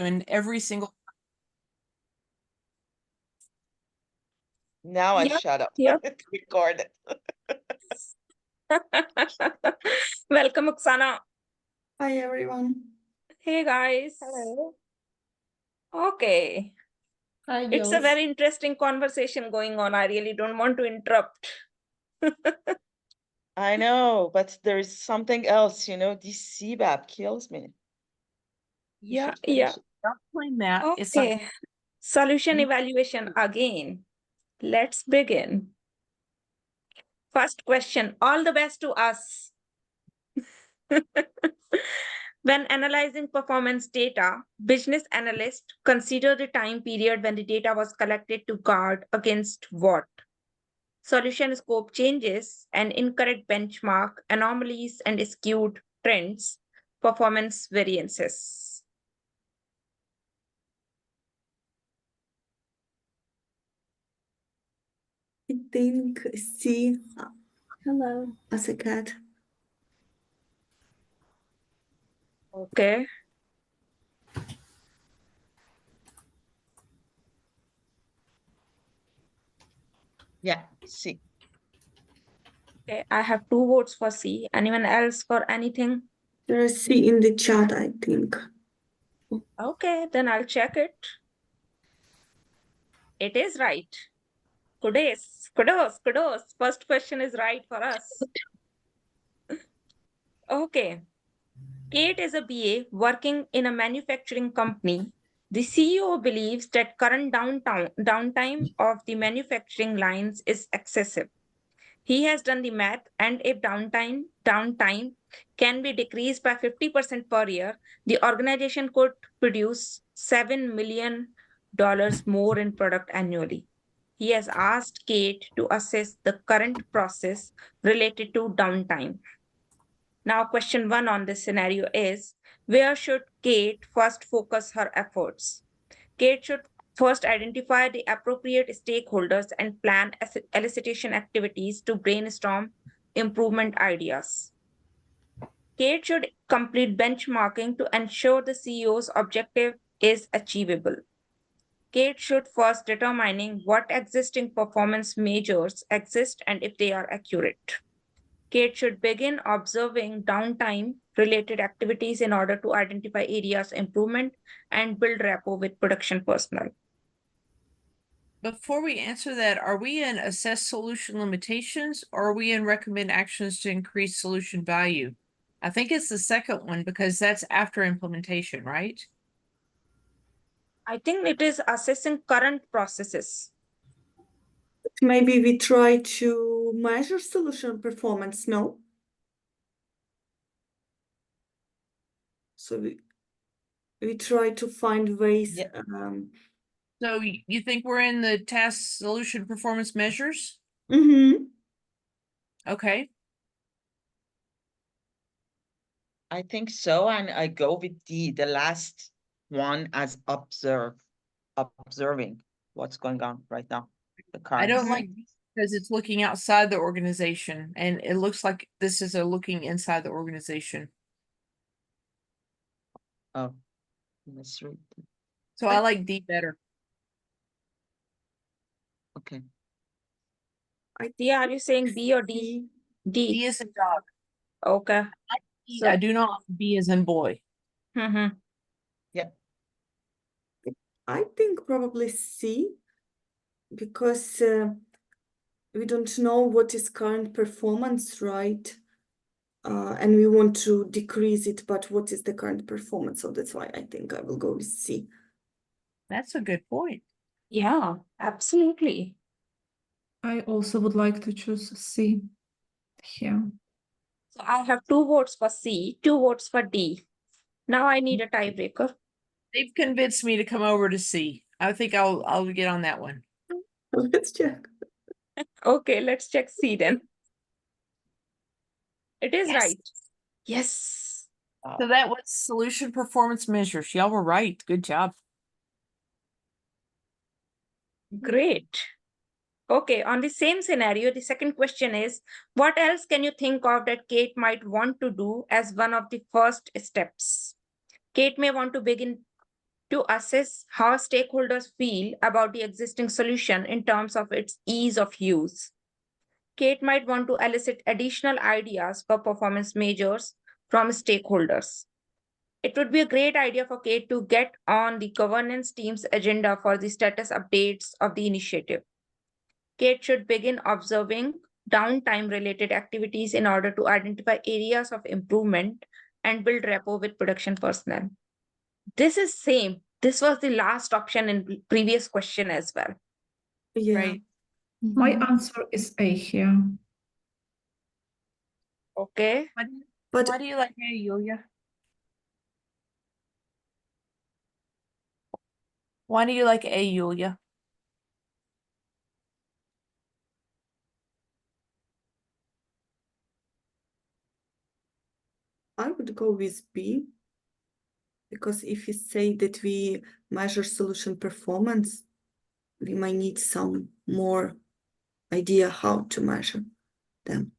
and every single. Now I Yep, shut up. yep. It's recorded. Welcome, Oksana. Hi, everyone. Hey, guys. Hello. Okay. Hi, It's a very interesting conversation going on. I really don't want to interrupt. I know, but there is something else, this CBAP kills me. You Yeah, should finish yeah. it. Don't blame that. It's Okay. Solution Mhm. evaluation again. Let's begin. First question. All the best to us. When analyzing performance data, business analysts consider the time period when the data was collected to guard against what? Solution scope changes and incorrect benchmark, anomalies and skewed trends, performance variances. I think C. Hello. As a cat. Okay. Yeah, see. Okay, I have 2 votes for C. Anyone else for anything? There is C in the chat, I think. Okay, then I'll check it. It is right. Kudos, kudos, kudos. First question is right for us. Okay. Kate is a BA working in a manufacturing company. The CEO believes that current downtime of the manufacturing lines is excessive. He has done the math, and if downtime can be decreased by 50% per year, the organization could produce $7 million more in product annually. He has asked Kate to assess the current process related to downtime. Now, question 1 on this scenario is, where should Kate first focus her efforts? Kate should first identify the appropriate stakeholders and plan elicitation activities to brainstorm improvement ideas. Kate should complete benchmarking to ensure the CEO's objective is achievable. Kate should first determining what existing performance measures exist and if they are accurate. Kate should begin observing downtime related activities in order to identify areas improvement and build rapport with production personnel. Before we answer that, are we in assess solution limitations or are we in recommend actions to increase solution value? I think it's the second one because that's after implementation, right? I think it is assessing current processes. Maybe we try to measure solution performance, no? So we try to find ways. Yeah. So you think we're in the task solution performance measures? Okay. I think so, and I go with the last one as observing what's going on right now. I don't like because it's looking outside the organization and it looks like this is a looking inside the organization. Oh, let's read. So I like D better. Okay. Yeah, are you saying B or D? D. D is in dog. Okay. I do not like B as in boy. Mm-hmm. Yeah. I think probably C, because we don't know what is current performance, right? And we want to decrease it, but what is the current performance? So that's why I think I will go with C. That's a good point. Yeah, absolutely. I also would like to choose C here. So I have 2 votes for C, 2 votes for D. Now I need a tiebreaker. They've convinced me to come over to C. I think I'll get on that one. Let's check. Okay, let's check C then. It is Yes. right. Yes. So that was solution performance measures. Y'all were right. Good job. Great. Okay, on the same scenario, the second question is, what else can you think of that Kate might want to do as one of the first steps? Kate may want to begin to assess how stakeholders feel about the existing solution in terms of its ease of use. Kate might want to elicit additional ideas for performance measures from stakeholders. It would be a great idea for Kate to get on the governance team's agenda for the status updates of the initiative. Kate should begin observing downtime-related activities in order to identify areas of improvement and build rapport with production personnel. This is same. This was the last option in previous question as well. Yeah. Right. My Mhm. answer is A here. Okay. But Why do you like A, Yulia? Why do you like A, Yulia? I would go with B, because if you say that we measure solution performance, we might need some more idea how to measure them.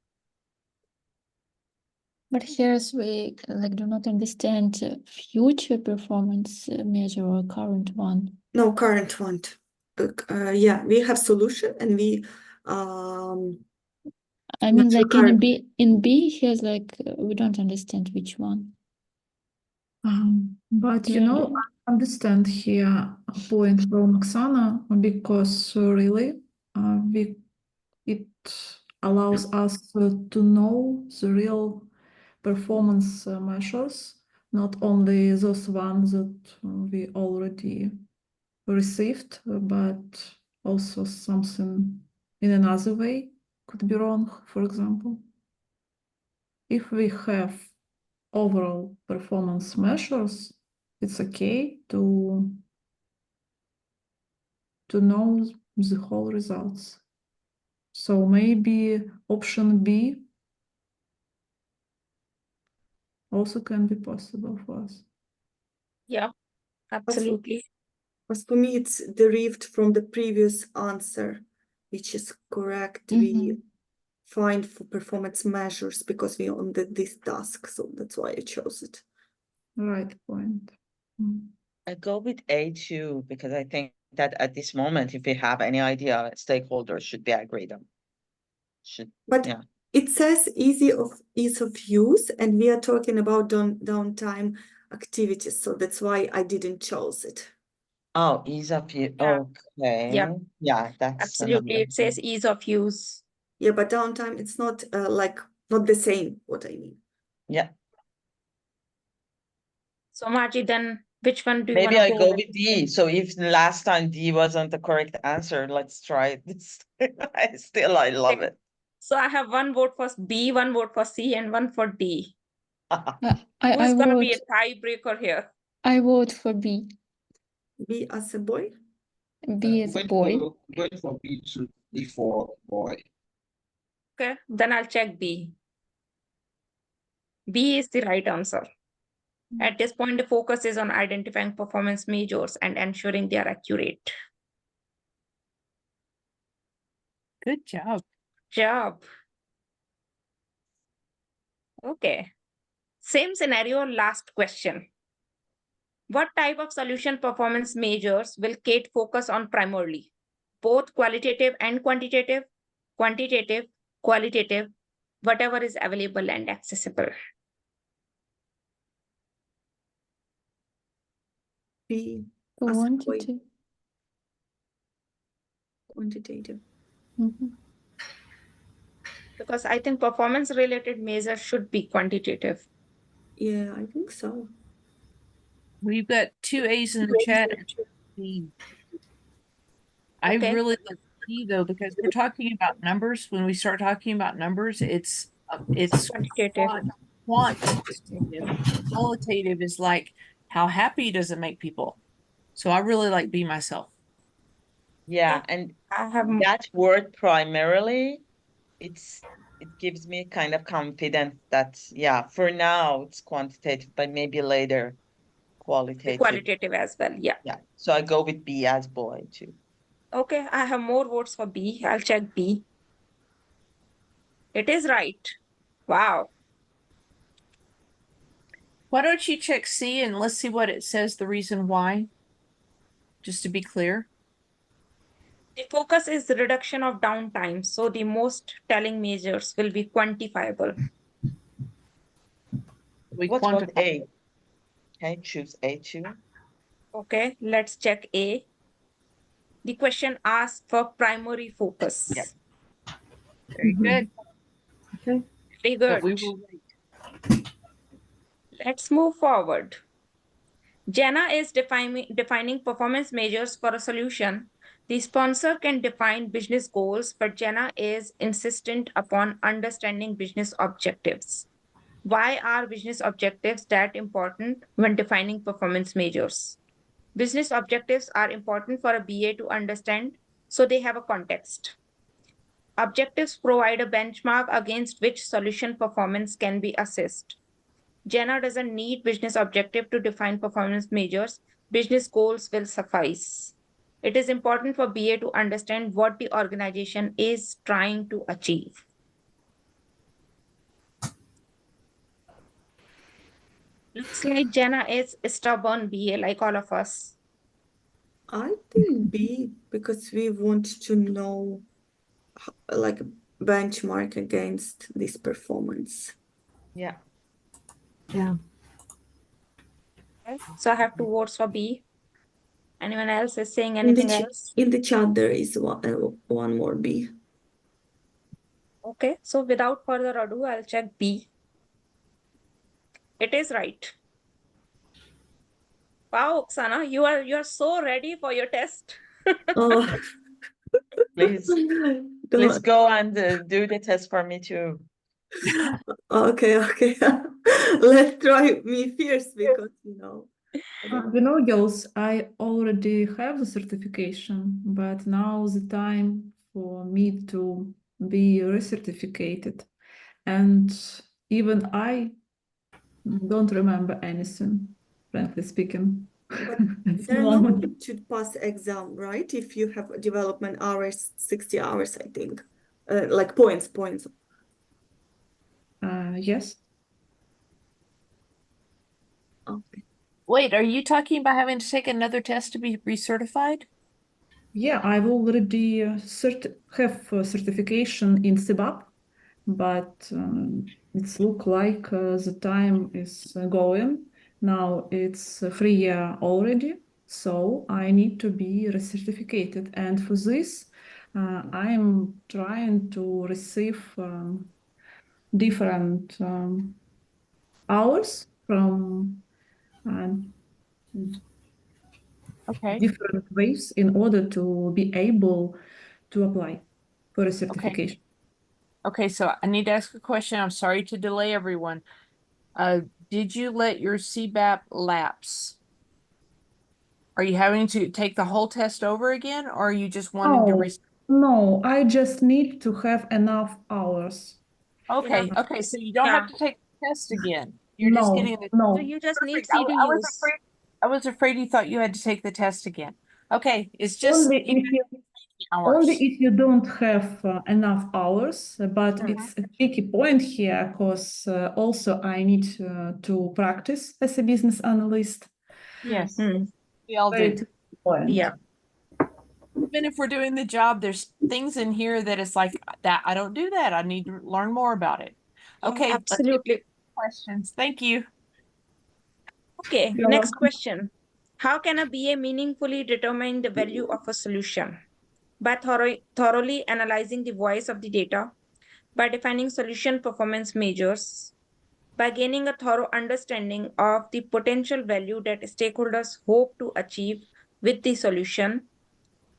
But here's we like do not understand future performance measure or current one. No, current one. Yeah, we have solution and we I mean, measure like current. in B, here's like we don't understand which one. But you Yeah. know, I understand here a point from Oksana, because really it allows us to know the real performance measures, not only those ones that we already received, but also something in another way could be wrong, for example. If we have overall performance measures, it's okay to know the whole results. So maybe option B also can be possible for us. Yeah, absolutely. As for me, it's derived from the previous answer, which is correct. We find for performance measures because we on this task, so that's why I chose it. Right point. Mm. I go with A too, because I think that at this moment, if we have any idea, stakeholders should be agreed on. But Yeah. it says ease of use, and we are talking about downtime activities, so that's why I didn't chose it. Oh, ease of use. Yeah. Okay. Yep. Yeah, that's Absolutely. another It says thing. ease of use. Yeah, but downtime, it's not not the same, what I mean. Yeah. So Margie, then which one do you Maybe want I to go with D. So if last time D wasn't the correct answer, let's try this. I love it. So I have one vote for B, one vote for C, and one for D. I Who's gonna be a vote tiebreaker here? I vote for B. B as a boy. B is a boy. Going for B to D for boy. Okay, then I'll check B. B is the right answer. At this point, the focus is on identifying performance measures and ensuring they are accurate. Good job. Job. Okay. Same scenario, last question. What type of solution performance measures will Kate focus on primarily? Both qualitative and quantitative, qualitative, whatever is available and accessible. B as a boy. Quantitative. Quantitative. Because I think performance related measures should be quantitative. Yeah, I think so. We've got 2 A's in the chat. And B. I Okay. really like B though, because we're talking about numbers. When we start talking about numbers, it's Quantitative. quantitative. Qualitative is like, how happy does it make people? So I really like B myself. Yeah, and I have that word primarily, it gives me kind of confidence that, yeah, for now it's quantitative, but maybe later qualitative. qualitative as well. Yeah. Yeah, so I go with B as boy too. Okay, I have more votes for B. I'll check B. It is right. Wow. Why don't you check C and let's see what it says, the reason why? just to be clear? The focus is the reduction of downtime, so the most telling measures will be quantifiable. We What about quantify. A? Okay, choose A too. Okay, let's check A. The question asks for primary focus. Yep. Very good. Okay. Very But good. we will wait. Let's move forward. Jenna is defining performance measures for a solution. The sponsor can define business goals, but Jenna is insistent upon understanding business objectives. Why are business objectives that important when defining performance measures? Business objectives are important for a BA to understand, so they have a context. Objectives provide a benchmark against which solution performance can be assessed. Jenna doesn't need business objective to define performance measures. Business goals will suffice. It is important for BA to understand what the organization is trying to achieve. Looks like Jenna is a stubborn BA like all of us. I think B, because we want to know like benchmark against this performance. Yeah. Yeah. Okay, so I have 2 votes for B. Anyone else is saying In the, anything else? in the chat, there is one more B. Okay, so without further ado, I'll check B. It is right. Wow, Oksana, you are so ready for your test. Oh, Please go and do the test for me too. okay. Let's try me first because Girls, I already have the certification, but now the time for me to be recertificated. And even I don't remember anything, frankly speaking. But at the there are no moment. need to pass exam, right? If you have development hours, 60 hours, I think. Like points. Yes. Okay. Wait, are you talking about having to take another test to be recertified? Yeah, I've already have certification in CBAP, but it's look like the time is going. Now it's 3 year already, so I need to be recertificated. And for this, I'm trying to receive different hours from Okay. different ways in order to be able to apply for a certification. Okay, so I need to ask a question. I'm sorry to delay everyone. Did you let your CBAP lapse? Are you having to take the whole test over again, or are you just wanting to No, I just need to have enough hours. Okay, Yeah. okay, so you don't Yeah. have to take the test again. You're just getting the So No. you just need Perfect. CDUs. I was afraid you thought you had to take the test again. Okay, it's just Only if you don't have enough hours, but Mhm. it's a tricky point here because also I need to practice as a business analyst. Yes, Mhm. we all Very do. tricky point. Yeah. Even if we're doing the job, there's things in here that it's like that. I don't do that. I need to learn more about it. Okay, let's get Absolutely. questions. Thank you. Okay, You're next welcome. question. How can a BA meaningfully determine the value of a solution? By thoroughly analyzing the voice of the data, by defining solution performance measures, by gaining a thorough understanding of the potential value that stakeholders hope to achieve with the solution,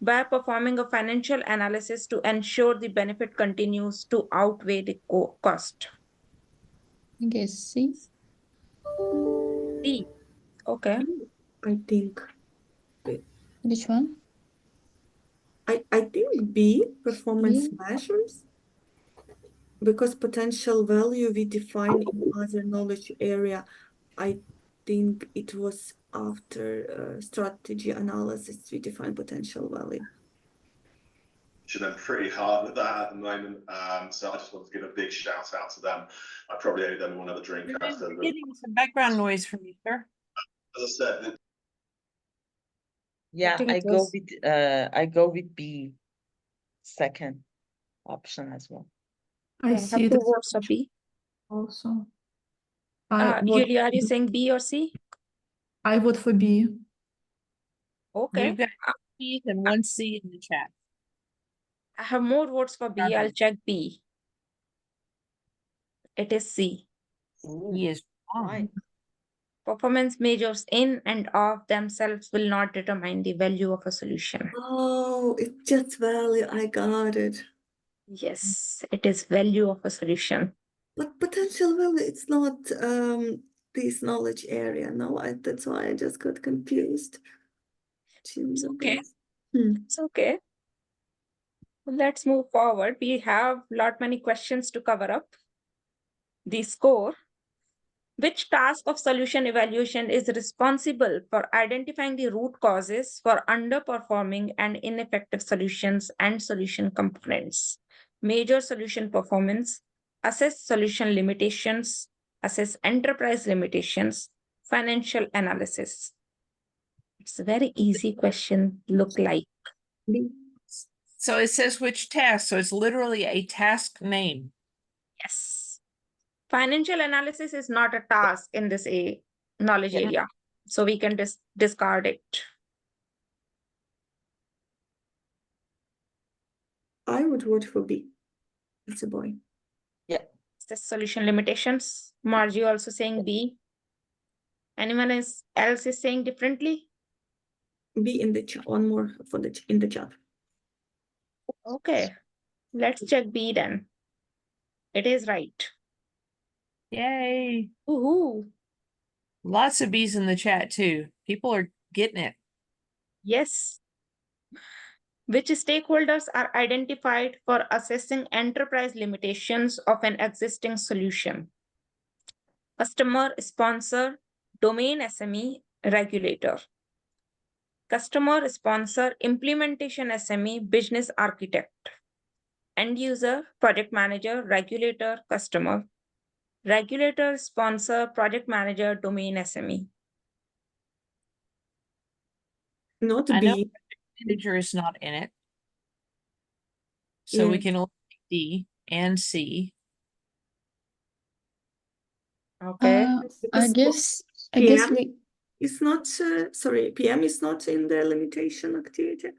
by performing a financial analysis to ensure the benefit continues to outweigh the cost. I guess C. D. Okay. I think Which one? I think B, performance B? measures, because potential value we define in other knowledge area. I think it was after strategy analysis we define potential value. Them pretty hard with that at the moment. So I just want to give a big shout out to them. I probably owe them another drink after We're getting some background noise from you, sir. as I said, Yeah, think I it go was- with B, second option as well. I Okay, I see have 2 this votes for B. also. I vote, Julia, are you saying B or C? I vote for B. Okay, We've got B and 1C in the chat. I have more votes for B. I'll check B. It is C. Ooh, He is wrong. right. Performance measures in and of themselves will not determine the value of a solution. Oh, it's just value. I got it. Yes, it is value of a solution. But potential value, it's not this knowledge area. No, that's why I just got confused. It's okay. Hmm. It's okay. Let's move forward. We have many questions to cover up. The score. Which task of solution evaluation is responsible for identifying the root causes for underperforming and ineffective solutions and solution components? Measure solution performance, assess solution limitations, assess enterprise limitations, financial analysis. It's a very easy question, look like. So it says which task, so it's literally a task name. Yes. Financial analysis is not a task in this knowledge Yeah. area. So we can discard it. I would vote for B. It's a boy. The solution limitations. Margie also saying B. Anyone else is saying differently? B in the chat. One more for in the chat. Okay, let's check B then. It is right. Yay. Woohoo! Lots of B's in the chat too. People are getting it. Yes. Which stakeholders are identified for assessing enterprise limitations of an existing solution? Customer, sponsor, domain SME, regulator. Customer, sponsor, implementation SME, business architect. End user, project manager, regulator, customer. Regulator, sponsor, project manager, domain SME. Not I know B. manager is not in it. So we Yeah. can only take D and C. Okay. I Because guess PM we is not, sorry, PM is not in the limitation activity.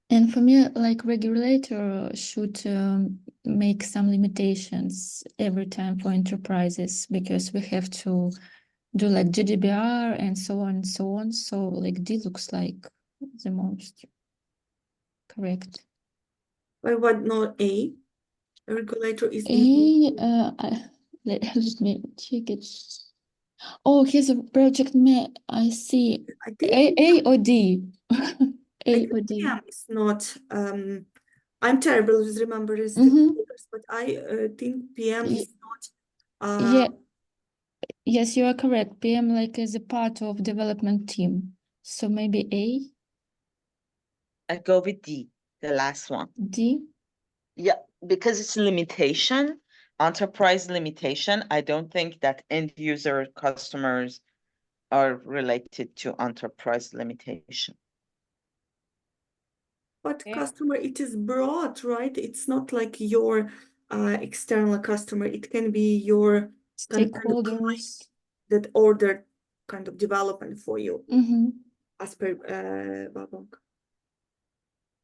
and for me, like regulator should make some limitations every time for enterprises because we have to do like GDPR and so on and so on. So like D looks like the most correct. Why what not A? Regulator is Let me check it. Oh, here's a project I see. I think A or D? A or think D? PM is not. I'm terrible with remembering the Mhm. figures, but I think PM is not. Yeah. Yes, you are correct. PM like is a part of development team. So maybe A, I go with D, the last one. D. Yeah, because it's limitation, enterprise limitation. I don't think that end user customers are related to enterprise limitation. But Yeah. customer, it is broad, right? It's not like your external customer. It can be your kind of client Stakeholders. that ordered kind of development for you, Mm-hmm. as per Babong.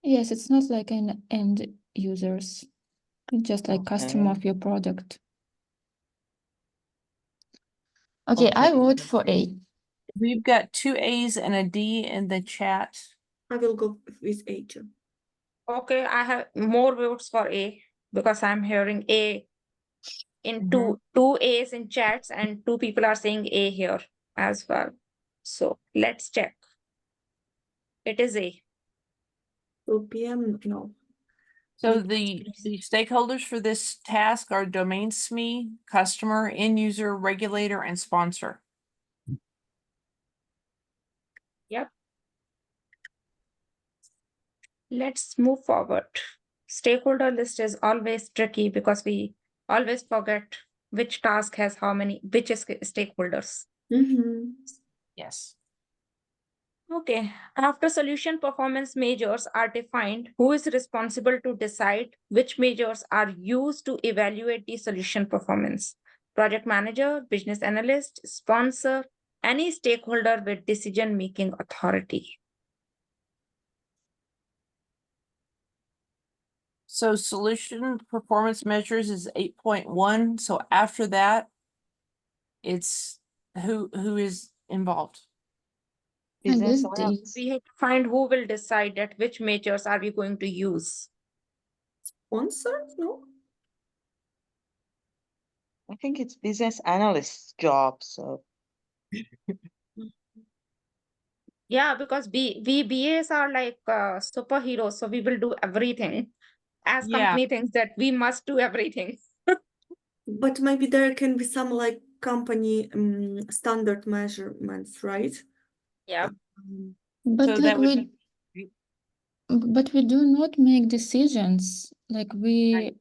Yes, it's not like an end users. It's just like customer Okay. of your product. Okay, I Okay. vote for A. We've got 2 A's and a D in the chat. I will go with A too. Okay, I have more votes for A because I'm hearing A in two A's in chats and 2 people are saying A here as well. So let's check. It is A. So PM, no. So the stakeholders for this task are domain SME, customer, end user, regulator, and sponsor. Yep. Let's move forward. Stakeholder list is always tricky because we always forget which task has which stakeholders. Mm-hmm. Yes. Okay, after solution performance measures are defined, who is responsible to decide which measures are used to evaluate the solution performance? Project manager, business analyst, sponsor, any stakeholder with decision-making authority. So solution performance measures is 8.1. So after that, it's who is involved. I Business guess D. analysis. We have to find who will decide that which measures are we going to use. Sponsor? No? I think it's business analyst's job, so. Yeah, because we BAs are like superheroes, so we will do everything. As Yeah. company thinks that we must do everything. But maybe there can be some like company standard measurements, right? Yeah. But So like that would but we do not make decisions. Like we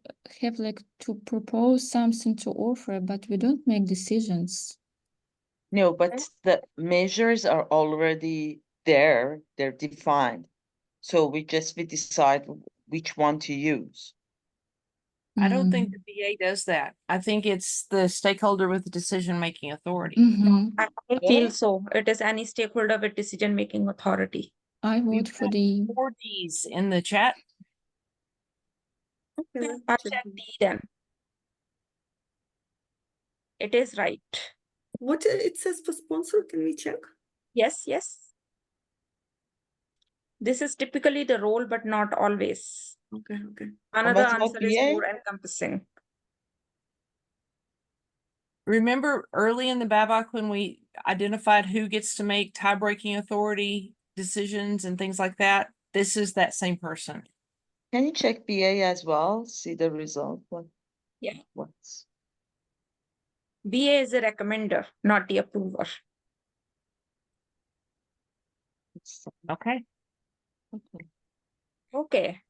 have like to propose something to offer, but we don't make decisions. No, but the measures are already there, they're defined. So we decide which one to use. I don't think Mm. the BA does that. I think it's the stakeholder with the decision-making authority. Mhm. I feel so. It is any stakeholder with decision-making authority. I We've vote for got D. 4 Ds in the chat. Okay, let's I'll check check them. D then. It is right. What it says for sponsor, can we check? Yes, yes. This is typically the role, but not always. Okay, okay. Another about answer is BA? more encompassing. Remember early in the BABAC when we identified who gets to make tie-breaking authority decisions and things like that? This is that same person. Can you check BA as well? See the result? Yeah. What's BA is a recommender, not the approver. Okay. okay. Okay.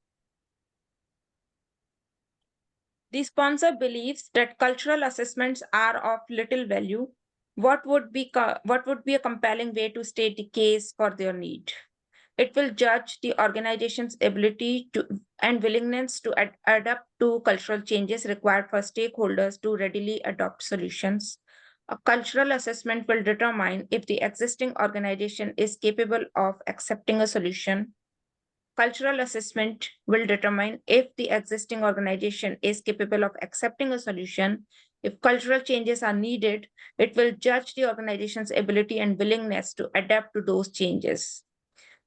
The sponsor believes that cultural assessments are of little value. What would be a compelling way to state the case for their need? It will judge the organization's ability to and willingness to adapt to cultural changes required for stakeholders to readily adopt solutions. A cultural assessment will determine if the existing organization is capable of accepting a solution. Cultural assessment will determine if the existing organization is capable of accepting a solution. If cultural changes are needed, it will judge the organization's ability and willingness to adapt to those changes.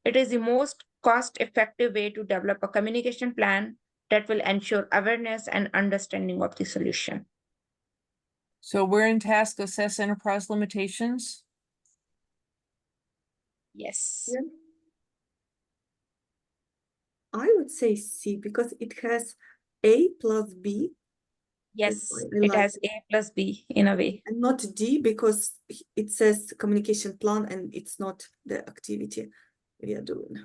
It is the most cost-effective way to develop a communication plan that will ensure awareness and understanding of the solution. So we're in task assess enterprise limitations. Yes. Yeah. I would say C because it has A plus B. Yes, That's why I it like has A plus B in a way. and not D because it says communication plan and it's not the activity we are doing.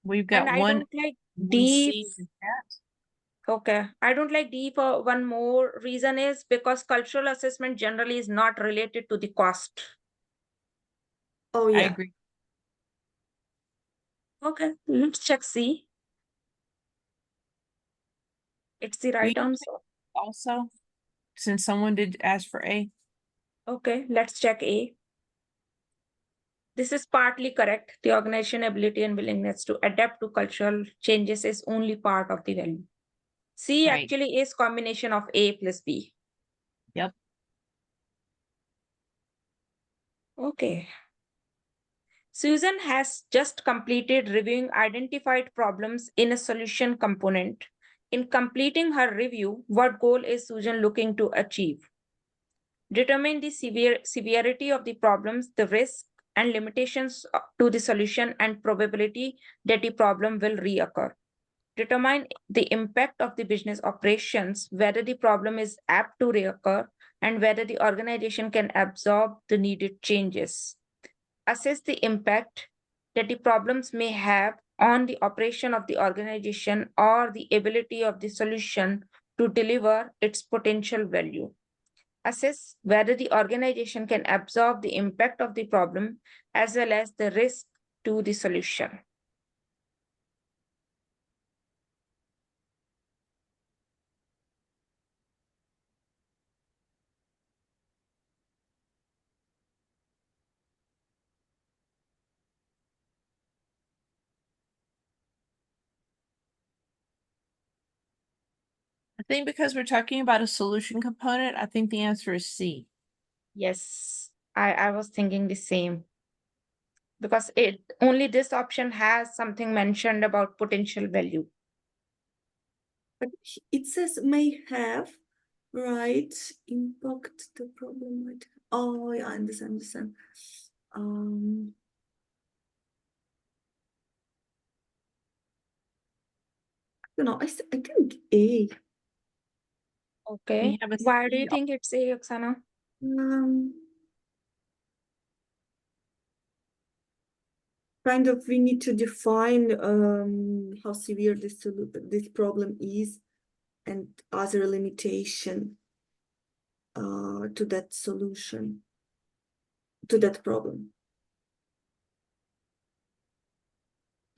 We've And got I one don't like one D. C in the chat. Okay, I don't like D for one more reason is because cultural assessment generally is not related to the cost. Oh I yeah. agree. Okay, let's check C. It's the right Do you answer. Also, since someone did ask for A. Okay, let's check A. This is partly correct. The organization ability and willingness to adapt to cultural changes is only part of the value. C Right. actually is combination of A plus B. Yep. Okay. Susan has just completed reviewing identified problems in a solution component. In completing her review, what goal is Susan looking to achieve? Determine the severity of the problems, the risk and limitations to the solution and probability that the problem will reoccur. Determine the impact of the business operations, whether the problem is apt to reoccur and whether the organization can absorb the needed changes. Assess the impact that the problems may have on the operation of the organization or the ability of the solution to deliver its potential value. assess whether the organization can absorb the impact of the problem as well as the risk to the solution. I think because we're talking about a solution component, I think the answer is C. Yes, I was thinking the same. Because only this option has something mentioned about potential value. But it says may have, right? Impact the problem might. Oh, yeah, I understand. I think A. Okay. have a Why do you C think it's A, Oksana? Kind of we need to define how severe this problem is and other limitation to that solution, to that problem.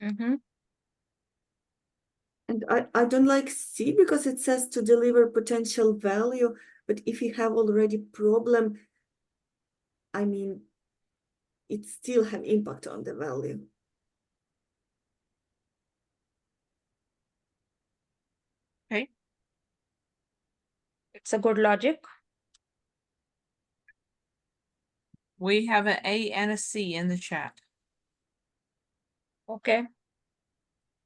Mm-hmm. And I don't like C because it says to deliver potential value, but if you have already problem, I mean, it still have impact on the value. Okay. It's a good logic. We have an A and a C in the chat. Okay.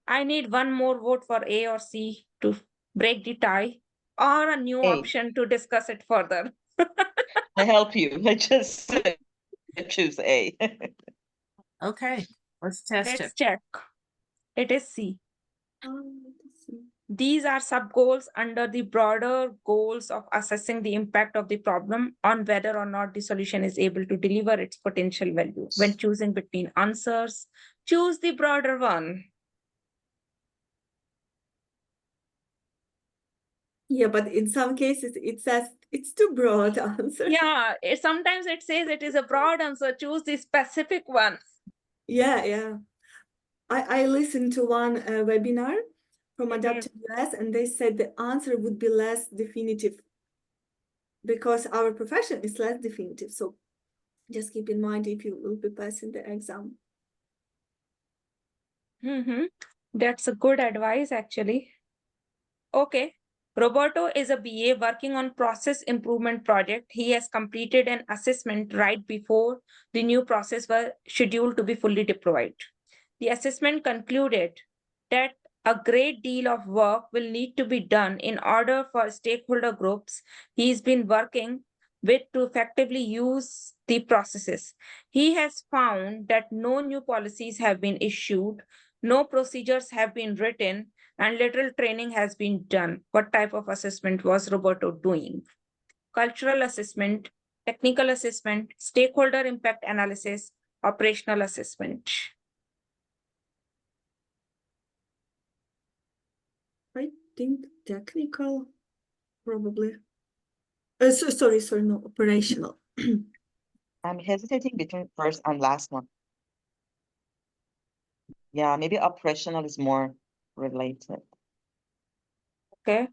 I need one more vote for A or C to break the tie, or a new A. option to discuss it further. I help you. I just choose A. Okay, let's test Let's it. check. It is C. Let's see. These are sub-goals under the broader goals of assessing the impact of the problem on whether or not the solution is able to deliver its potential value. When choosing between answers, choose the broader one. Yeah, but in some cases it says it's too broad answer. Yeah, sometimes it says it is a broad answer, choose the specific one. Yeah. I listened to one webinar from Adaptive US, and they said the answer would be less definitive because our profession is less definitive. So just keep in mind if you will be passing the exam. Mm-hmm. That's a good advice, actually. Okay. Roberto is a BA working on process improvement project. He has completed an assessment right before the new process was scheduled to be fully deployed. The assessment concluded that a great deal of work will need to be done in order for stakeholder groups he's been working with to effectively use the processes. He has found that no new policies have been issued, no procedures have been written, and little training has been done. What type of assessment was Roberto doing? Cultural assessment, technical assessment, stakeholder impact analysis, operational assessment. I think technical, probably. Sorry, no, operational. I'm hesitating between first and last one. Yeah, maybe operational is more related. Okay.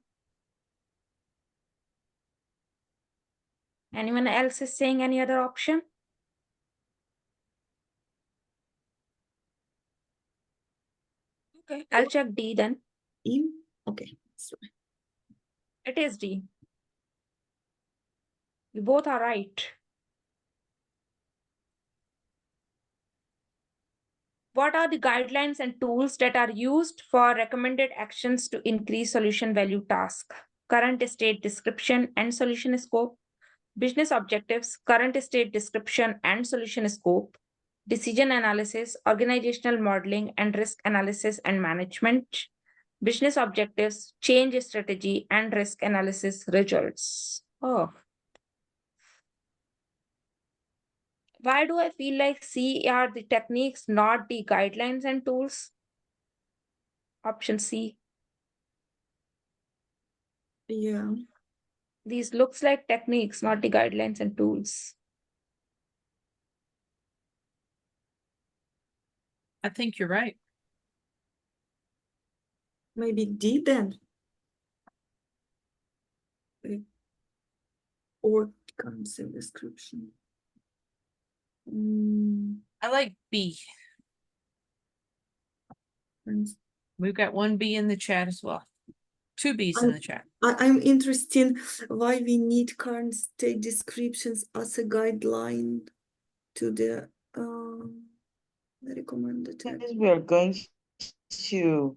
Anyone else is saying any other option? Okay, I'll check D then. Okay, sorry. It is D. You both are right. What are the guidelines and tools that are used for recommended actions to increase solution value task? Current state description and solution scope, business objectives, current state description and solution scope, decision analysis, organizational modeling and risk analysis and management, business objectives, change strategy and risk analysis results. Oh. Why do I feel like C are the techniques, not the guidelines and tools? Option C. Yeah. These looks like techniques, not the guidelines and tools. I think you're right. Maybe D then. Or concept description. I like B. And We've got one B in the chat as well. Two B's in the chat. I'm interested why we need current state descriptions as a guideline to the recommended. Because we're going to,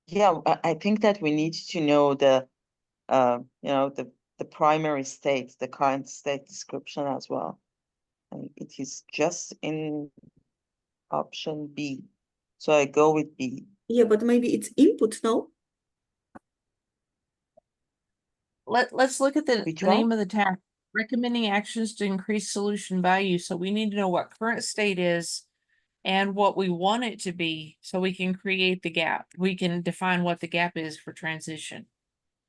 yeah, I think that we need to know the, the primary state, the current state description as well. And it is just in option B. So I go with B. Yeah, but maybe it's input, no? Let's look at the Which name one? of the tab. Recommending actions to increase solution value. So we need to know what current state is and what we want it to be so we can create the gap. We can define what the gap is for transition.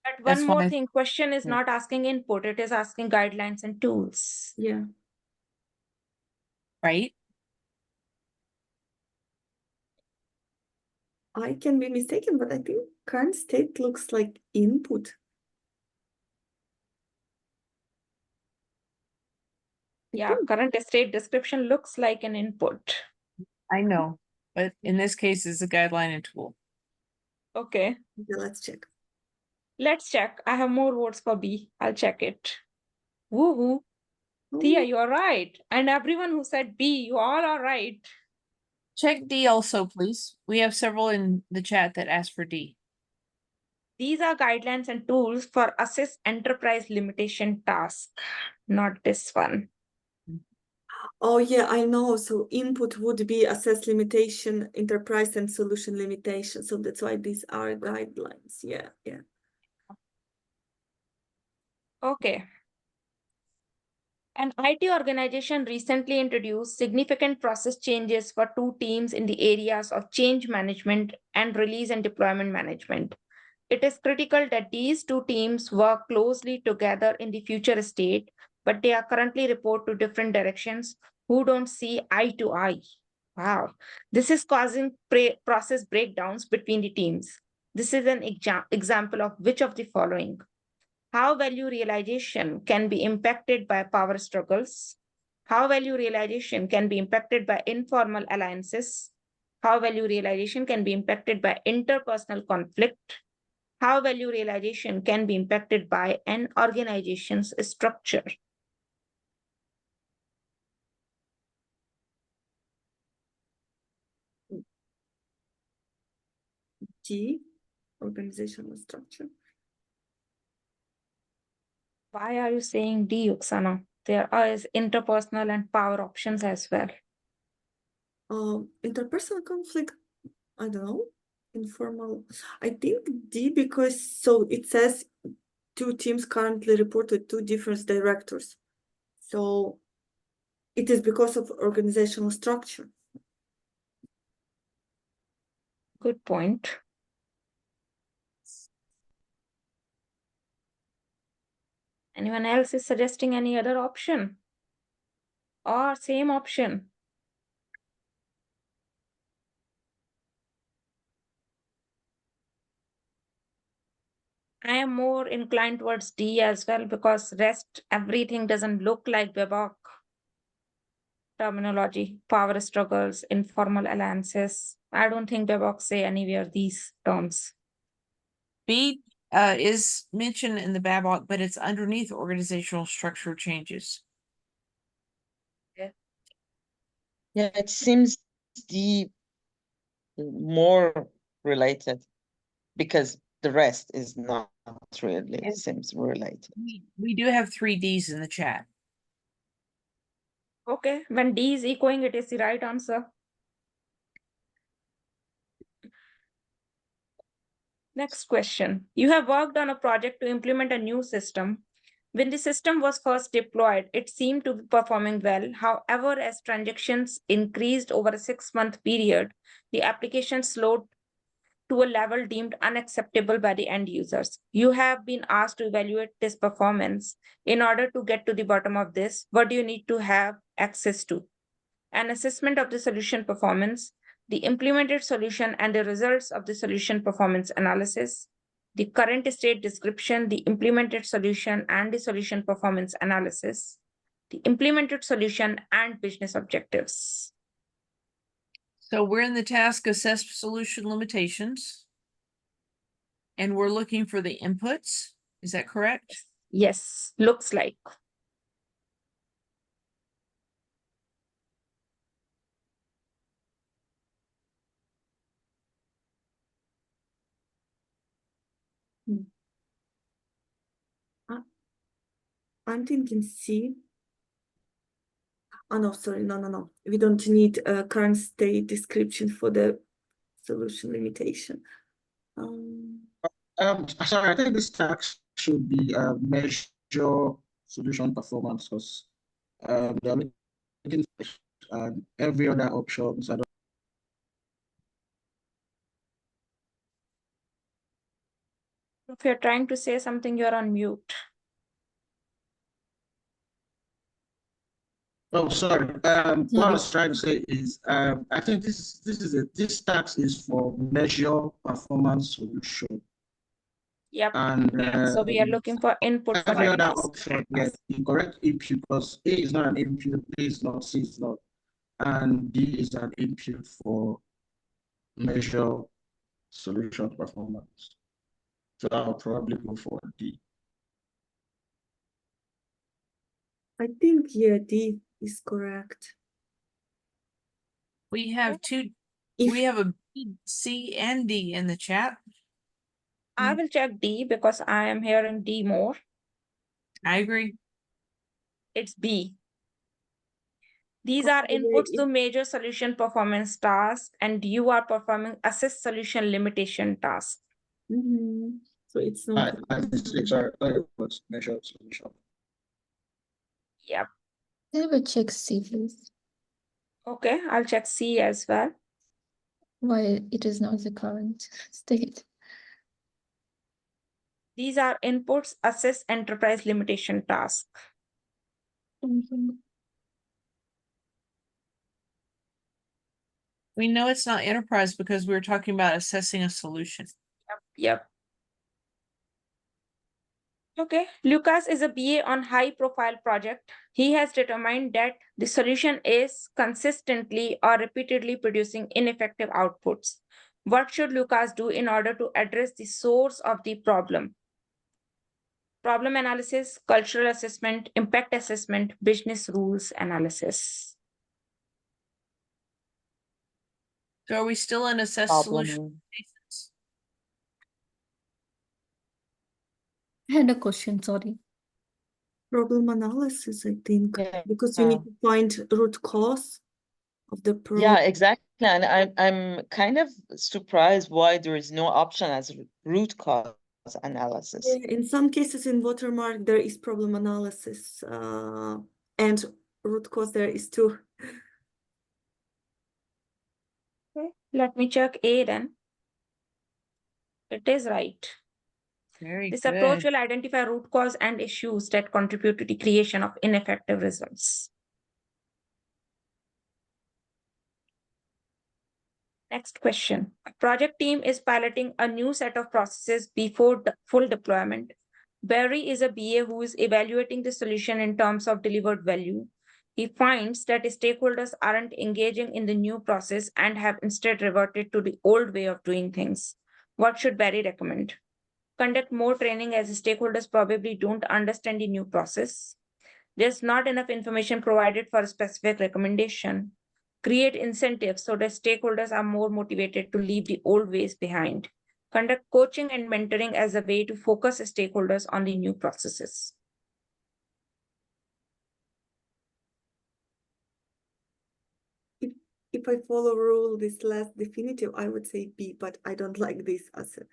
But That's one more why- thing, question is Yeah. not asking input, it is asking guidelines and tools. Yeah. Right? I can be mistaken, but I think current state looks like input. Yeah, current state description looks like an input. I know, but in this case, it's a guideline and tool. Okay, Okay, let's check. let's check. I have more votes for B. I'll check it. Woohoo. Thea, you are right. And everyone who said B, you all are right. Check D also, please. We have several in the chat that asked for D. These are guidelines and tools for assess enterprise limitation task, not this one. Oh yeah, I know. So input would be assess limitation, enterprise and solution limitation. So that's why these are guidelines. Yeah, yeah. Okay. An IT organization recently introduced significant process changes for two teams in the areas of change management and release and deployment management. It is critical that these two teams work closely together in the future state, but they are currently report to different directions who don't see eye to eye. Wow. This is causing process breakdowns between the teams. This is an example of which of the following: how value realization can be impacted by power struggles, how value realization can be impacted by informal alliances, how value realization can be impacted by interpersonal conflict, how value realization can be impacted by an organization's structure. G, organizational structure. Why are you saying D, Oksana? There is interpersonal and power options as well. Interpersonal conflict, I don't know. Informal, I think D, because so it says two teams currently report to two different directors. So it is because of organizational structure. Good point. Anyone else is suggesting any other option? Or same option? I am more inclined towards D as well because rest, everything doesn't look like BABOK terminology, power struggles, informal alliances. I don't think BABOK say anywhere these terms. B is mentioned in the BABOK, but it's underneath organizational structure changes. Yeah, it seems the more related because the rest is not really And- seems related. We do have three Ds in the chat. Okay, when D is echoing, it is the right answer. Next question. You have worked on a project to implement a new system. When the system was first deployed, it seemed to be performing well. However, as transactions increased over a 6-month period, the application slowed to a level deemed unacceptable by the end users. You have been asked to evaluate this performance. In order to get to the bottom of this, what do you need to have access to? An assessment of the solution performance, the implemented solution and the results of the solution performance analysis, the current state description, the implemented solution and the solution performance analysis, the implemented solution and business objectives. So we're in the task assess solution limitations. And we're looking for the inputs. Is that correct? Yes, looks like. I'm thinking C. Oh, no, sorry, no. We don't need a current state description for the solution limitation. Sorry, I think this task should be measure solution performance because they're looking every other options. I don't. If you're trying to say something, you're on mute. Oh, sorry. What I was trying to say is, I think this task is for measure performance solution. Yep. And So we are looking for input for every that other task. option, yes, incorrect input because A is not an input, B is not, C is not, and D is an input for measure solution performance. So I'll probably go for D. I think, yeah, D is correct. We have we have a B, C, and D in the chat. I will check D because I am hearing D more. I agree. It's B. These are inputs to major solution performance tasks, and you are performing assess solution limitation tasks. So it's not. Measure solution. Yep. Can we check C, please? Okay, I'll check C as well. Why it is not the current state? These are inputs, assess enterprise limitation task. We know it's not enterprise because we were talking about assessing a solution. Yep. Okay, Lucas is a BA on high profile project. He has determined that the solution is consistently or repeatedly producing ineffective outputs. What should Lucas do in order to address the source of the problem? Problem analysis, cultural assessment, impact assessment, business rules analysis. So are we still in assess solution? I had a question, sorry. Problem analysis, I think, because you need to find root cause of the problem. Yeah, exactly. And I'm kind of surprised why there is no option as root cause analysis. Yeah, in some cases in Watermark, there is problem analysis and root cause there is too. Okay, let me check A then. It is right. This approach will identify root cause and issues that contribute to the creation of ineffective results. Next question. A project team is piloting a new set of processes before the full deployment. Barry is a BA who is evaluating the solution in terms of delivered value. He finds that stakeholders aren't engaging in the new process and have instead reverted to the old way of doing things. What should Barry recommend? Conduct more training as stakeholders probably don't understand the new process. There's not enough information provided for a specific recommendation. Create incentives so that stakeholders are more motivated to leave the old ways behind. Conduct coaching and mentoring as a way to focus stakeholders on the new processes. If I follow rule this last definitive, I would say B, but I don't like this as a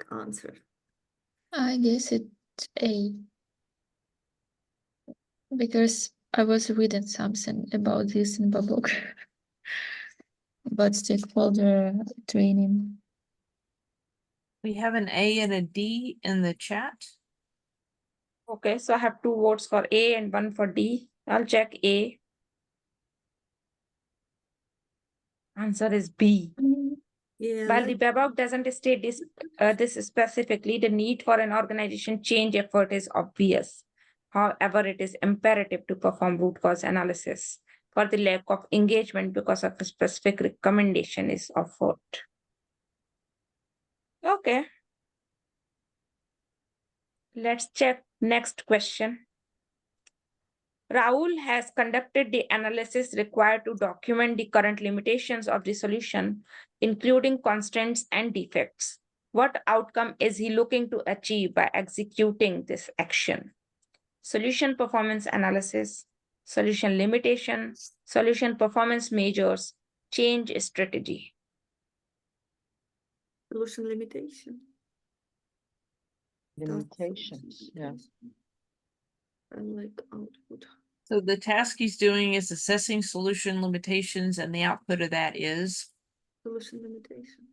answer. I guess it's A. Because I was reading something about this in the book about stakeholder training. We have an A and a D in the chat. Okay, so I have 2 votes for A and 1 for D. I'll check A. Answer is B. Yeah, While the like BABOK doesn't state this specifically, the need for an organization change effort is obvious. However, it is imperative to perform root cause analysis for the lack of engagement because of a specific recommendation is offered. Okay. Let's check next question. Rahul has conducted the analysis required to document the current limitations of the solution, including constraints and defects. What outcome is he looking to achieve by executing this action? Solution performance analysis, solution limitation, solution performance measures, change strategy. solution limitation. That's Limitations, yeah. And like output. So the task he's doing is assessing solution limitations, and the output of that is Solution limitation.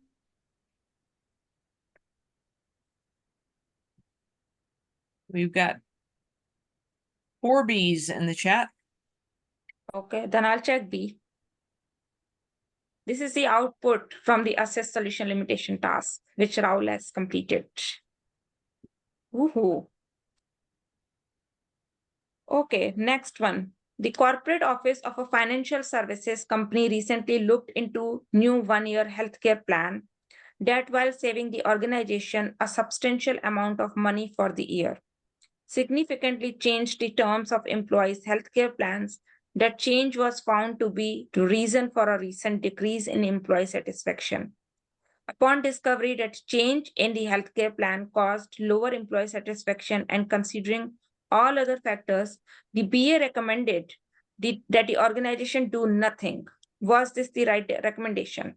we've got 4 B's in the chat. Okay, then I'll check B. This is the output from the assess solution limitation task, which Rahul has completed. Woohoo. Okay, next one. The corporate office of a financial services company recently looked into new 1-year healthcare plan that, while saving the organization a substantial amount of money for the year, significantly changed the terms of employees' healthcare plans. That change was found to be the reason for a recent decrease in employee satisfaction. Upon discovery that change in the healthcare plan caused lower employee satisfaction and considering all other factors, the BA recommended that the organization do nothing. Was this the right recommendation?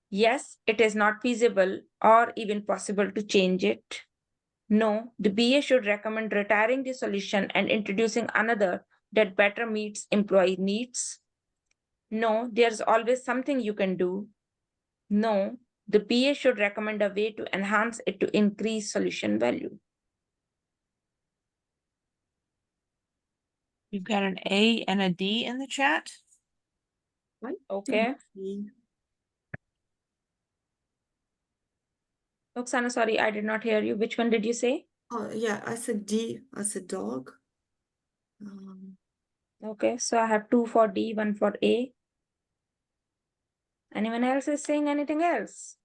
Yes, it is not feasible or even possible to change it. No, the BA should recommend retiring the solution and introducing another that better meets employee needs. No, there's always something you can do. No, the BA should recommend a way to enhance it to increase solution value. We've got an A and a D in the chat. Okay. Oksana, sorry, I did not hear you. Which one did you say? Oh yeah, I said D as a dog. Okay, so I have 2 for D, 1 for A. Anyone else is saying anything else?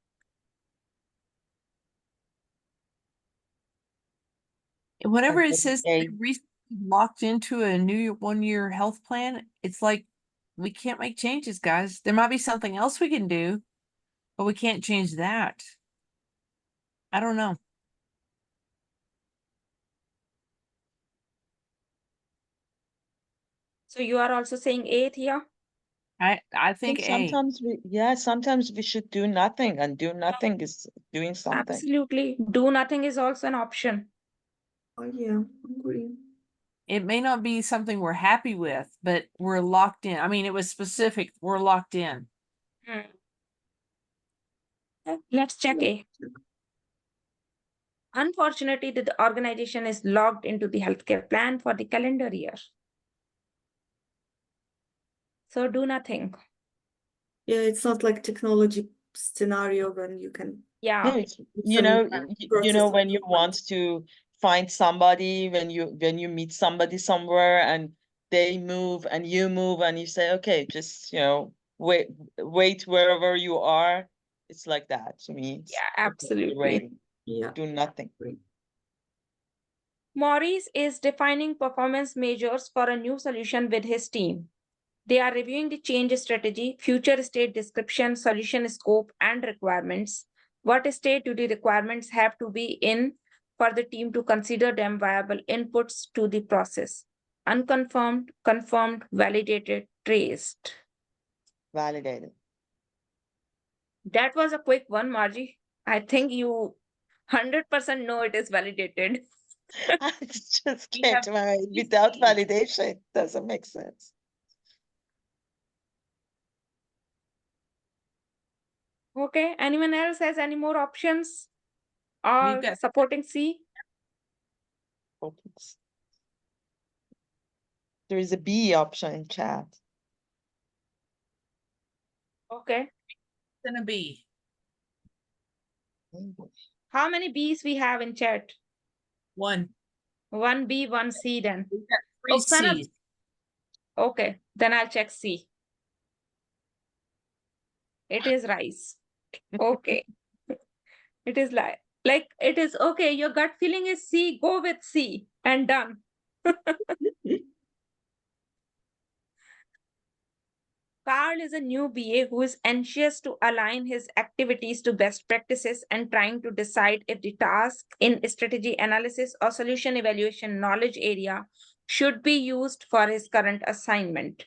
Whatever it think says, A. recently locked into a new 1-year health plan, it's like we can't make changes, guys. There might be something else we can do, but we can't change that. I don't know. So you are also saying A here? I think A. Sometimes we should do nothing, and do nothing is doing something. Absolutely. Do nothing is also an option. Oh yeah, agree. It may not be something we're happy with, but we're locked in. I mean, it was specific. We're locked in. Let's check A. Unfortunately, the organization is logged into the healthcare plan for the calendar year. So do nothing. Yeah, it's not like technology scenario when you can. Yeah. No, you know when you want to find somebody, when you meet somebody somewhere and they move and you move and you say, okay, just wait wherever you are. It's like that to me. Yeah, absolutely. Yeah. Do nothing. Maurice is defining performance measures for a new solution with his team. They are reviewing the change strategy, future state description, solution scope, and requirements. What state do the requirements have to be in for the team to consider them viable inputs to the process? Unconfirmed, confirmed, validated, traced. Validated. That was a quick one, Margie. I think you 100% know it is validated. I just came to my mind. Without validation, doesn't make sense. Okay, anyone else has any more options? or got- supporting C? Focus. There is a B option in chat. Okay. Gonna be. How many Bs we have in chat? One. One B, one C then. We got three Oksana, C's. okay, then I'll check C. It is rice. Okay. It is like it is okay. Your gut feeling is C, go with C and done. Carl is a new BA who is anxious to align his activities to best practices and trying to decide if the task in strategy analysis or solution evaluation knowledge area should be used for his current assignment.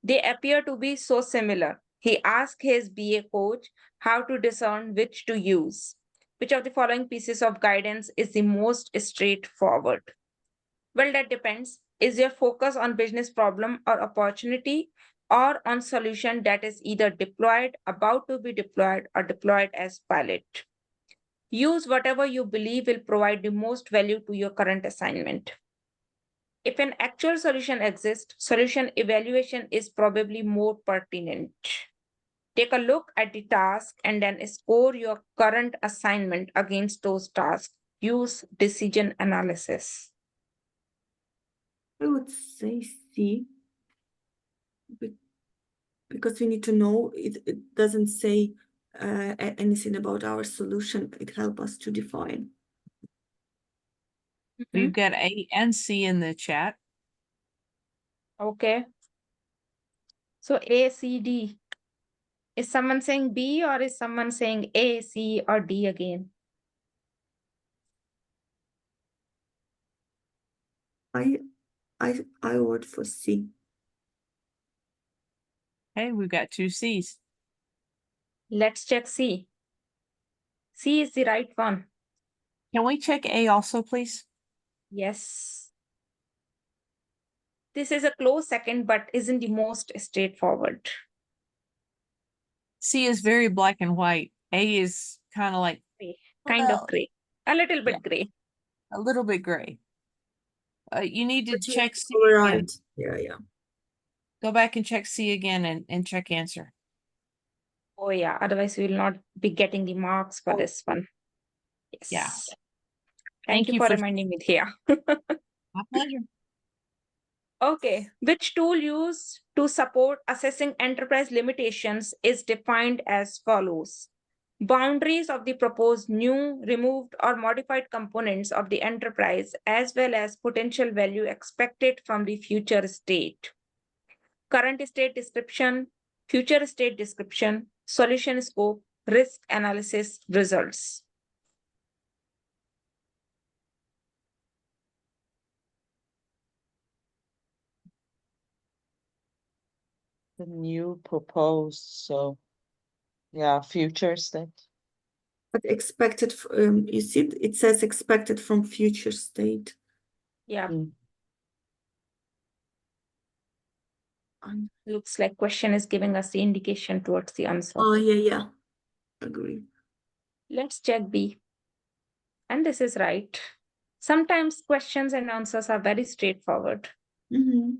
They appear to be so similar. He asked his BA coach how to discern which to use. Which of the following pieces of guidance is the most straightforward? Well, that depends. Is your focus on business problem or opportunity, or on solution that is either deployed, about to be deployed, or deployed as pilot? Use whatever you believe will provide the most value to your current assignment. If an actual solution exists, solution evaluation is probably more pertinent. Take a look at the task and then score your current assignment against those tasks. Use decision analysis. I would say C. Because we need to know it doesn't say anything about our solution. It helps us to define. We've got A and C in the chat. Okay. So A, C, D. Is someone saying B or is someone saying A, C, or D again? I vote for C. Okay, we've got two C's. Let's check C. C is the right one. Can we check A also, please? Yes. This is a close second, but isn't the most straightforward. C is very black and white. A is kind of like Kind well, of gray. A little bit gray. a little bit gray. You need to But you- check C All again. right. Yeah. Go back and check C again and check answer. Oh yeah, otherwise we will not be getting the marks for this one. Yes. Yeah. Thank you for reminding me here. My pleasure. Okay, which tool used to support assessing enterprise limitations is defined as follows. Boundaries of the proposed new, removed, or modified components of the enterprise, as well as potential value expected from the future state. Current state description, future state description, solution scope, risk analysis, results. The new proposed, so yeah, future state. But expected, you see, it says expected from future state. Yeah. Mm. Looks like question is giving us the indication towards the answer. Oh, yeah. Agree. Let's check B. And this is right. Sometimes questions and answers are very straightforward. Mm-hmm.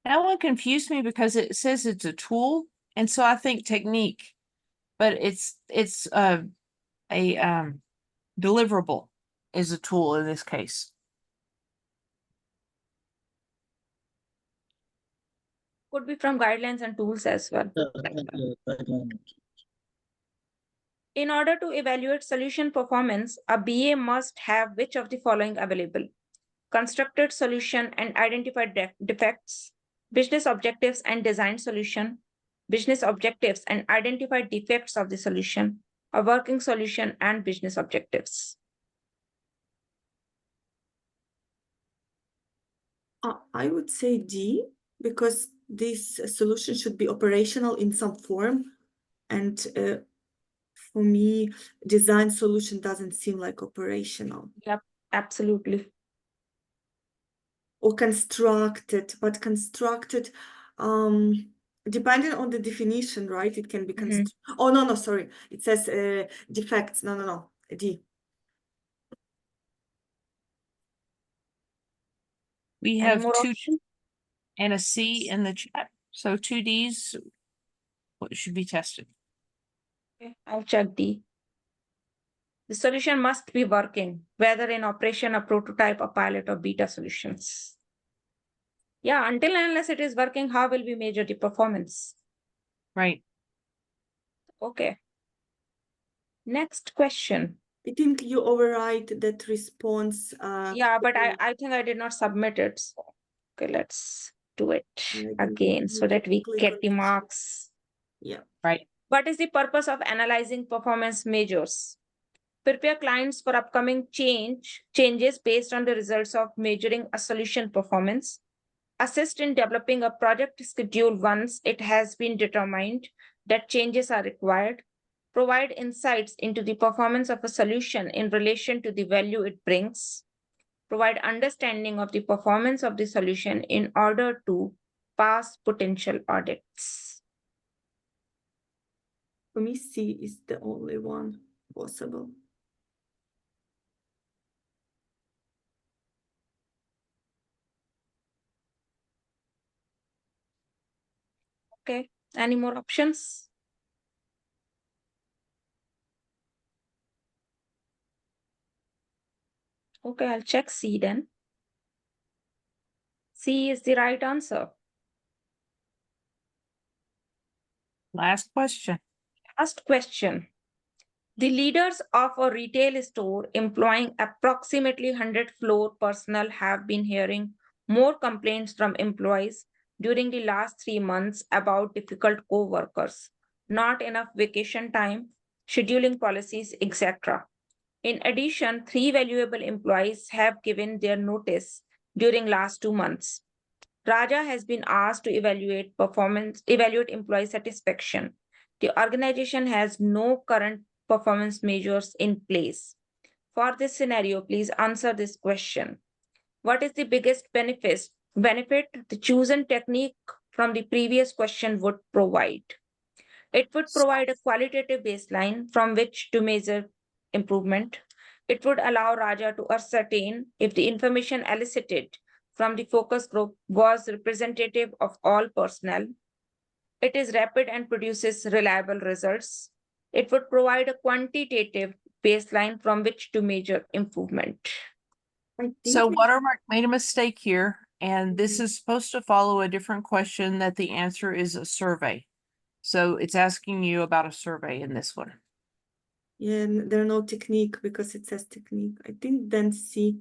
That one confused me because it says it's a tool, and so I think technique, but it's a deliverable is a tool in this case. Could be from guidelines and tools as well. In order to evaluate solution performance, a BA must have which of the following available? Constructed solution and identified defects, business objectives and design solution, business objectives and identified defects of the solution, a working solution and business objectives. I would say D, because this solution should be operational in some form. And for me, design solution doesn't seem like operational. Yep, absolutely. Or constructed, but constructed, Depending on the definition, right? It can be Oh, no, sorry. It says defects. No. D. We Any have more 2 options? and a C in the chat. So 2 Ds should be tested. Okay, I'll check D. The solution must be working, whether in operation, a prototype, a pilot, or beta solutions. Yeah, until and unless it is working, how will we measure the performance? Right. Okay. Next question. I think you override that response. Yeah, but I think I did not submit it. So, okay, let's do it again so that we get the marks. Yeah. Right. What is the purpose of analyzing performance measures? Prepare clients for upcoming changes based on the results of measuring a solution performance. Assist in developing a project schedule once it has been determined that changes are required. Provide insights into the performance of a solution in relation to the value it brings. Provide understanding of the performance of the solution in order to pass potential audits. For me, C is the only one possible. Okay, any more options? Okay, I'll check C then. C is the right answer. Last question. Last question. The leaders of a retail store employing approximately 100 floor personnel have been hearing more complaints from employees during the last 3 months about difficult co-workers, not enough vacation time, scheduling policies, etc. In addition, 3 valuable employees have given their notice during last 2 months. Raja has been asked to evaluate employee satisfaction. The organization has no current performance measures in place. For this scenario, please answer this question. What is the biggest benefit the chosen technique from the previous question would provide? It would provide a qualitative baseline from which to measure improvement. It would allow Raja to ascertain if the information elicited from the focus group was representative of all personnel. It is rapid and produces reliable results. It would provide a quantitative baseline from which to measure improvement. So Watermark made a mistake here, and this is supposed to follow a different question that the answer is a survey. So it's asking you about a survey in this one. Yeah, there are no technique because it says technique. I think then C.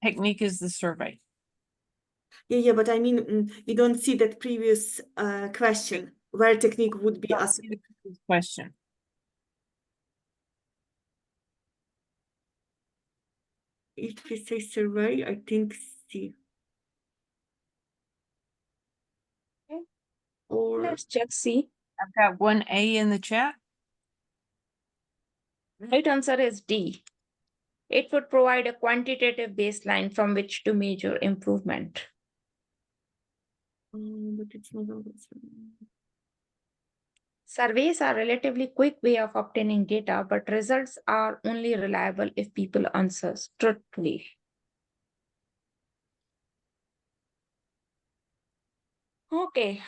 Technique is the survey. Yeah, but I mean, you don't see that previous question where technique would be asked. Question. If we say survey, I think C. Okay. Or Let's check C. I've got 1A in the chat. Right answer is D. It would provide a quantitative baseline from which to measure improvement. but it's not. Surveys are a relatively quick way of obtaining data, but results are only reliable if people answer truthfully. Okay,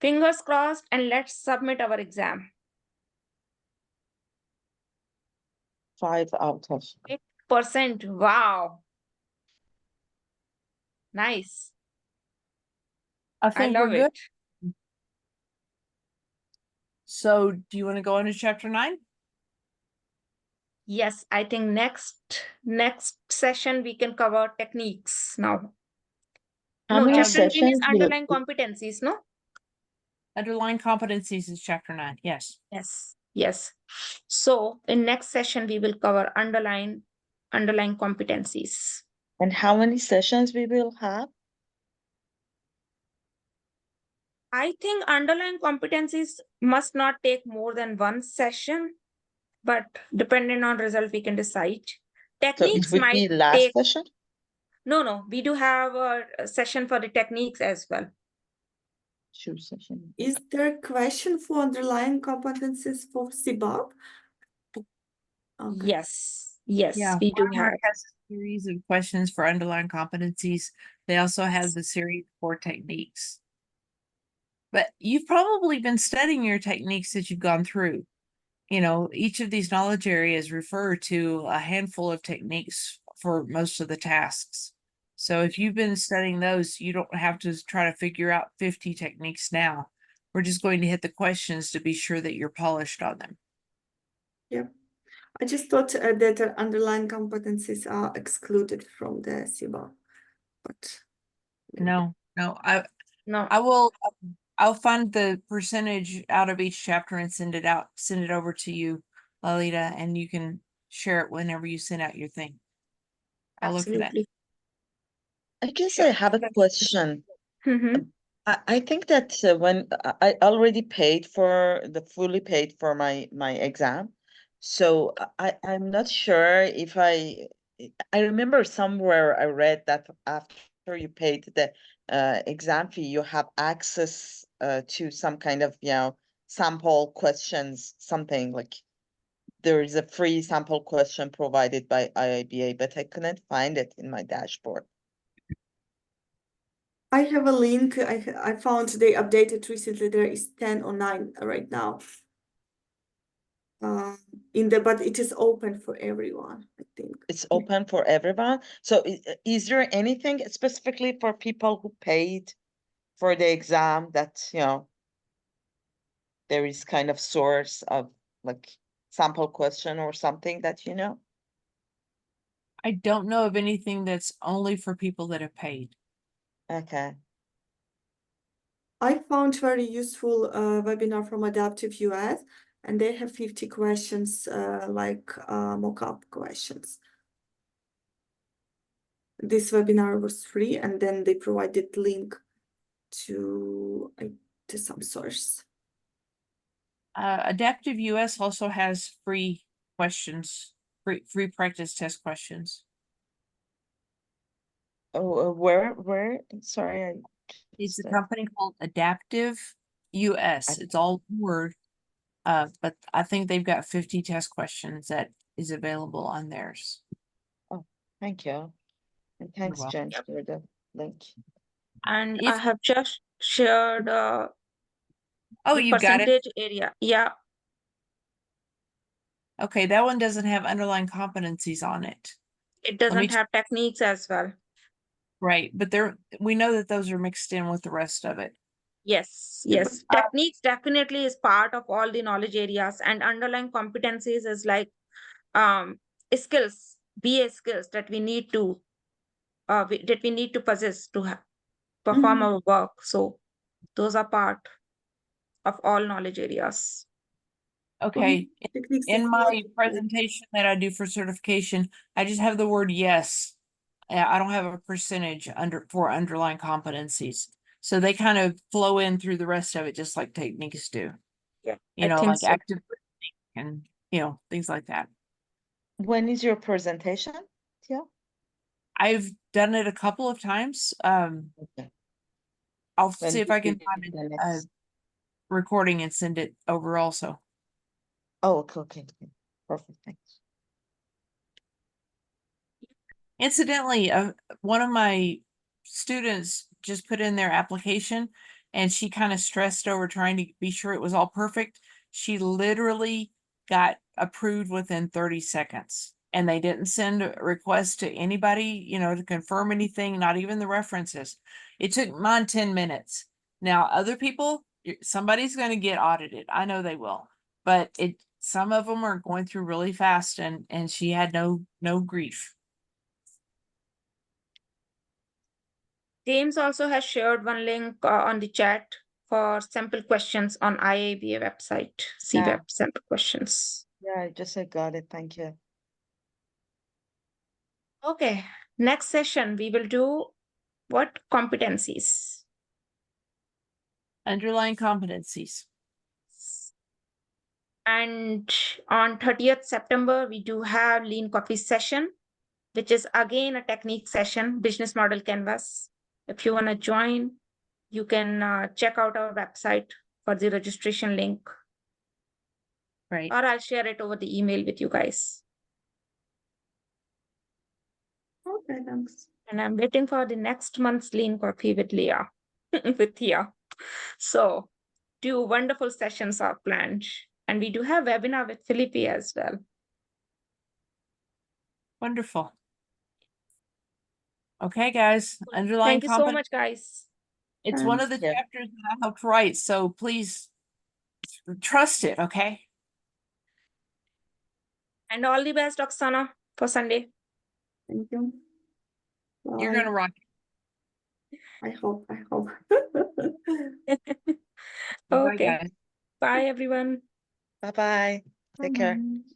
fingers crossed and let's submit our exam. 5 out of 8%, wow. Nice. I I think love we're good. it. So do you want to go into chapter 9? Yes, I think next session we can cover techniques now. How No, many chapter 9 is sessions will underlying competencies, no? Underlying competencies is chapter 9. Yes. Yes. So in next session, we will cover underlying competencies. and how many sessions we will have? I think underlying competencies must not take more than 1 session, but depending on result, we can decide. So it Techniques would might be last take, session? no, we do have a session for the techniques as well. Two session. Is there a question for underlying competencies for CBAP? Okay. Yes, yes, Yeah, we do Watermark have. has a series of questions for underlying competencies. They also have the series for techniques. But you've probably been studying your techniques as you've gone through. You know, each of these knowledge areas refer to a handful of techniques for most of the tasks. So if you've been studying those, you don't have to try to figure out 50 techniques now. We're just going to hit the questions to be sure that you're polished on them. Yeah. I just thought that underlying competencies are excluded from the CBAP, but No, No, I'll find the percentage out of each chapter and send it over to you, Lalita, and you can share it whenever you send out your thing. I'll look for that. absolutely. I guess Sure. I have a question. Mhm. I think that when I already paid for fully paid for my exam, so I'm not sure if I remember somewhere I read that after you paid the exam fee, you have access to some kind of sample questions, something like there is a free sample question provided by IIBA, but I couldn't find it in my dashboard. I have a link. I found they updated recently. There is 10 or 9 right now. But it is open for everyone, I think. It's open for everyone. So is there anything specifically for people who paid for the exam that, there is kind of source of like sample question or something that you know? I don't know of anything that's only for people that have paid. Okay. I found very useful webinar from Adaptive US, and they have 50 questions like mock-up questions. This webinar was free, and then they provided link to some source. Adaptive US also has free questions, free practice test questions. Oh, where? Sorry, It's a just, company called Adaptive US. It's all word. But I think they've got 50 test questions that is available on theirs. thank you. And You're thanks, welcome. Jen, for the link. And If I have just shared oh, the you got it. percentage area. Yeah, Okay, that one doesn't have underlying competencies on it. it Let me doesn't have techniques as well. Right, but we know that those are mixed in with the rest of it. Yes, yes. Techniques definitely is part of all the knowledge areas, and underlying competencies is like skills, BA skills that we need to possess to perform our work. So those are part of all knowledge areas. Okay, Techniques in is my not- presentation that I do for certification, I just have the word yes. I don't have a percentage for underlying competencies. So they kind of flow in through the rest of it, just like techniques do. Yeah, You I know, think like so. active listening and things like that. When is your presentation? Yeah. I've done it a couple of times. Okay. I'll When see if do I you can do find the a next? recording and send it over also. Oh, okay. Perfect, thanks. Incidentally, one of my students just put in their application and she kind of stressed over trying to be sure it was all perfect. She literally got approved within 30 seconds and they didn't send a request to anybody, to confirm anything, not even the references. It took mine 10 minutes. Now, other people, somebody's going to get audited. I know they will, but some of them are going through really fast and she had no grief. James also has shared one link on the chat for sample questions on IIBA website, CBAP sample questions. Yeah, I got it. Thank you. Okay, next session we will do what? Competencies. Underlying competencies. And on 30th September, we do have Lean Coffee session, which is again a technique session, business model canvas. If you want to join, you can check out our website for the registration link, Right. or I'll share it over the email with you guys. Okay, thanks. And I'm waiting for the next month's lean coffee with Leah, with Thea. So 2 wonderful sessions are planned. And we do have webinar with Philippi as well. Wonderful. Okay, guys, underlying Thank you so competence. much, guys. It's one of the Yeah. chapters that I helped write, so please trust it, okay? And all the best, Oksana, for Sunday. Thank you. You're Bye. gonna rock it. I hope. Bye, Okay. guys. Bye, everyone. Bye-bye. Take care. Bye.